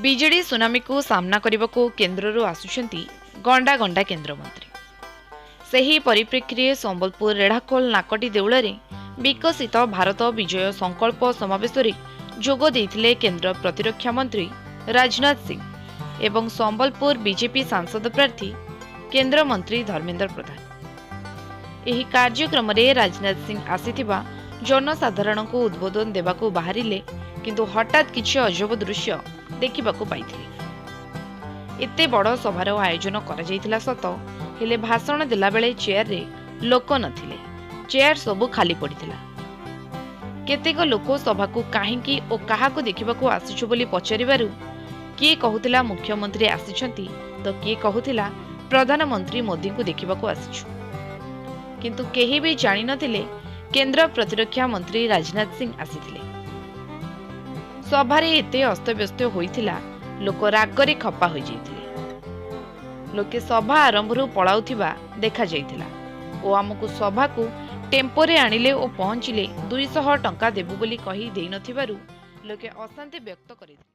BJD ସୁନାମୀକୁ ସାମ୍ନା କରିବାକୁ କେନ୍ଦ୍ରରୁ ଆସୁଛନ୍ତି ଗଣ୍ଡା ଗଣ୍ଡା କେନ୍ଦ୍ରମନ୍ତ୍ରୀ। ସେହି ପରିପ୍ରେକ୍ଷୀରେ ସମ୍ବଲପୁର ରେଢ଼ାଖୋଲ ନାକଟି ଦେଉଳରେ ବିକଶିତ ଭାରତ ବିଜୟ ସଂକଳ୍ପ ସମାବେଶରେ ଯୋଗ ଦେଇଥିଲେ କେନ୍ଦ୍ର ପ୍ରତିରକ୍ଷା ମନ୍ତ୍ରୀ ରାଜନାଥ ସିଂ ଏବଂ ସମ୍ବଲପୁର ବିଜେପି ସାଂସଦ ପ୍ରାର୍ଥୀ କେନ୍ଦ୍ରମନ୍ତ୍ରୀ ଧର୍ମେନ୍ଦ୍ର ପ୍ରଧାନ। ଏହି କାର୍ଯ୍ୟକ୍ରମରେ ରାଜନାଥ ସିଂ ଆସିଥିବା ଜନସାଧାରଣଙ୍କୁ ଉଦ୍ବୋଧନ ଦେବାକୁ ବାହାରିଲେ, କିନ୍ତୁ ହଠାତ୍ କିଛି ଅଜବ ଦୃଶ୍ୟ ଦେଖିବାକୁ ପାଇଥିଲେ। ଏତେ ବଡ଼ ସଭାର ଆୟୋଜନ କରାଯାଇଥିଲା ସତ, ହେଲେ ଭାଷଣ ଦେଲାବେଳେ ଚେୟାରରେ ଲୋକ ନଥିଲେ, ଚେୟାର ସବୁ ଖାଲି ପଡ଼ିଥିଲା। କେତେକ ଲୋକ ସଭାକୁ କାହିଁକି ଓ କାହାକୁ ଦେଖିବାକୁ ଆସିଛୁ ବୋଲି ପଚାରିବାରୁ କିଏ କହୁଥିଲା ମୁଖ୍ୟମନ୍ତ୍ରୀ ଆସିଛନ୍ତି ତ କିଏ କହୁଥିଲା ପ୍ରଧାନମନ୍ତ୍ରୀ ମୋଦିଙ୍କୁ ଦେଖିବାକୁ ଆସିଛୁ, କିନ୍ତୁ କେହି ବି ଜାଣିନଥିଲେ କେନ୍ଦ୍ର ପ୍ରତିରକ୍ଷା ମନ୍ତ୍ରୀ ରାଜନାଥ ସିଂ ଆସିଥିଲେ। ସଭାରେ ଏତେ ଅସ୍ତବ୍ୟସ୍ତ ହୋଇଥିଲା, ଲୋକ ରାଗରେ ଖପା ହୋଇଯାଇଥିଲେ। ଲୋକେ ସଭା ଆରମ୍ଭରୁ ପଳାଉଥିବା ଦେଖାଯାଇଥିଲା ଓ ଆମକୁ ସଭାକୁ ଟେମ୍ପୋରେ ଆଣିଲେ ଓ ପହଞ୍ଚିଲେ 200 ଟଙ୍କା ଦେବୁ ବୋଲି କହି ଦେଇନଥିବାରୁ ଲୋକେ ଅଶାନ୍ତି ବ୍ୟକ୍ତ କରିଥିଲେ।